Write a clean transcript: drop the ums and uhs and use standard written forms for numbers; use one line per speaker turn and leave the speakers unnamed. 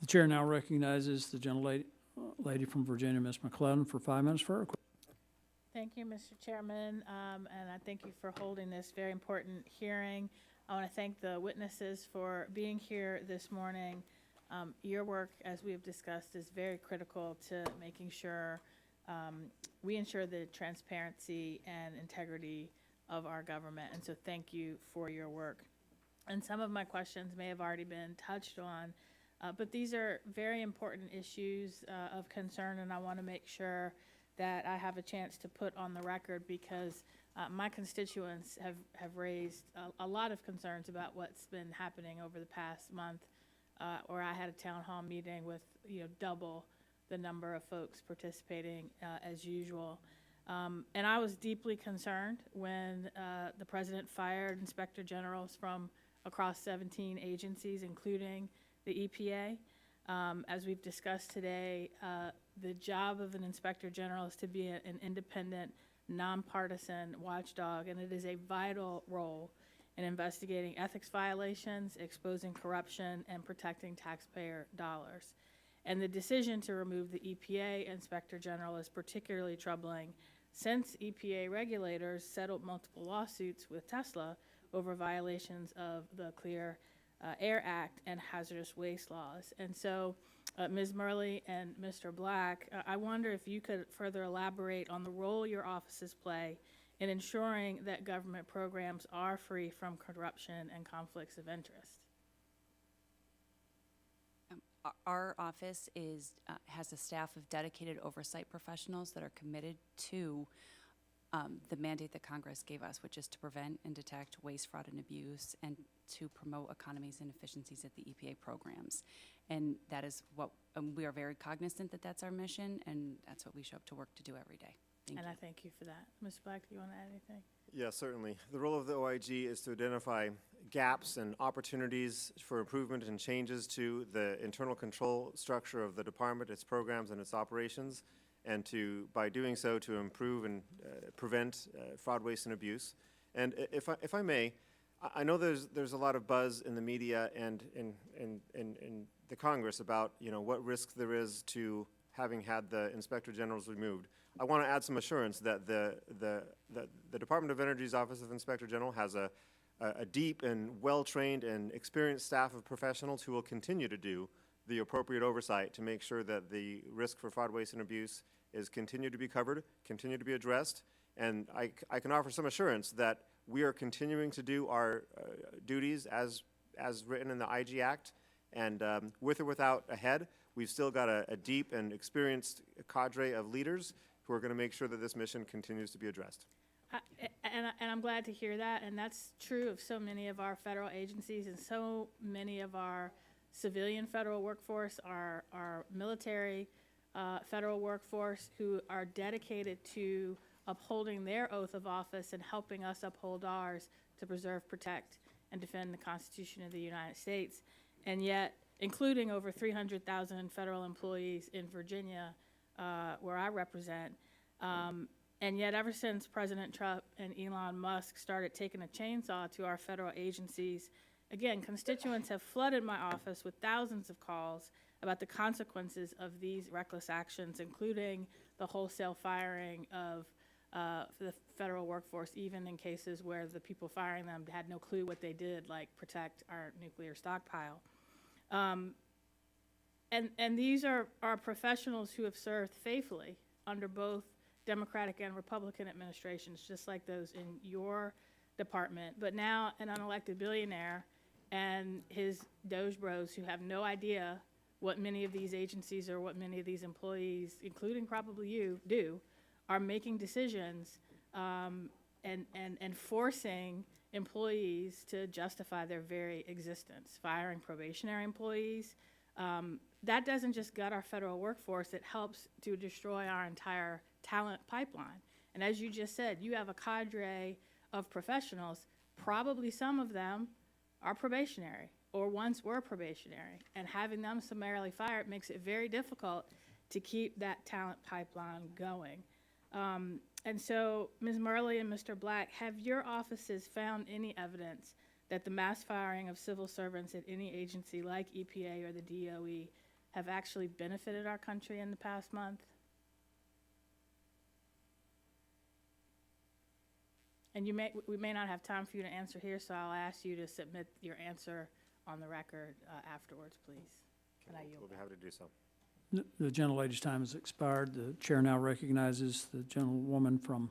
The chair now recognizes the lady from Virginia, Ms. McClellan, for 5 minutes for her.
Thank you, Mr. Chairman, and I thank you for holding this very important hearing. I want to thank the witnesses for being here this morning. Your work, as we have discussed, is very critical to making sure we ensure the transparency and integrity of our government, and so thank you for your work. And some of my questions may have already been touched on, but these are very important issues of concern, and I want to make sure that I have a chance to put on the record because my constituents have raised a lot of concerns about what's been happening over the past month, where I had a town hall meeting with double the number of folks participating as usual. And I was deeply concerned when the president fired inspector generals from across 17 agencies, including the EPA. As we've discussed today, the job of an inspector general is to be an independent, nonpartisan watchdog, and it is a vital role in investigating ethics violations, exposing corruption, and protecting taxpayer dollars. And the decision to remove the EPA inspector general is particularly troubling since EPA regulators settled multiple lawsuits with Tesla over violations of the Clear Air Act and hazardous waste laws. And so, Ms. Murley and Mr. Black, I wonder if you could further elaborate on the role your offices play in ensuring that government programs are free from corruption and conflicts of interest.
Our office has a staff of dedicated oversight professionals that are committed to the mandate that Congress gave us, which is to prevent and detect waste, fraud, and abuse, and to promote economies and efficiencies at the EPA programs. And that is what we are very cognizant that that's our mission, and that's what we show up to work to do every day. Thank you.
I thank you for that. Ms. Black, do you want to add anything?
Yeah, certainly. The role of the OIG is to identify gaps and opportunities for improvement and changes to the internal control structure of the department, its programs, and its operations, and to, by doing so, to improve and prevent fraud, waste, and abuse. And if I may, I know there's a lot of buzz in the media and in the Congress about what risk there is to having had the inspector generals removed. I want to add some assurance that the Department of Energy's Office of Inspector General has a deep and well-trained and experienced staff of professionals who will continue to do the appropriate oversight to make sure that the risk for fraud, waste, and abuse is continued to be covered, continue to be addressed, and I can offer some assurance that we are continuing to do our duties as written in the IG Act, and with or without a head, we've still got a deep and experienced cadre of leaders who are going to make sure that this mission continues to be addressed.
And I'm glad to hear that, and that's true of so many of our federal agencies and so many of our civilian federal workforce, our military federal workforce, who are dedicated to upholding their oath of office and helping us uphold ours to preserve, protect, and defend the Constitution of the United States. And yet, including over 300,000 federal employees in Virginia, where I represent, and yet ever since President Trump and Elon Musk started taking a chainsaw to our federal agencies, again, constituents have flooded my office with thousands of calls about the consequences of these reckless actions, including the wholesale firing of the federal workforce, even in cases where the people firing them had no clue what they did, like protect our nuclear stockpile. And these are professionals who have served faithfully under both Democratic and Republican administrations, just like those in your department. But now an unelected billionaire and his Doge bros who have no idea what many of these agencies or what many of these employees, including probably you, do, are making decisions and forcing employees to justify their very existence, firing probationary employees. That doesn't just gut our federal workforce, it helps to destroy our entire talent pipeline. And as you just said, you have a cadre of professionals, probably some of them are probationary or once were probationary, and having them summarily fired makes it very difficult to keep that talent pipeline going. And so, Ms. Murley and Mr. Black, have your offices found any evidence that the mass firing of civil servants at any agency like EPA or the DOE have actually benefited our country in the past month? And we may not have time for you to answer here, so I'll ask you to submit your answer on the record afterwards, please. And I yield
We'll be
back.
happy to do so.
The gentlelady's time has expired. The chair now recognizes the gentlewoman from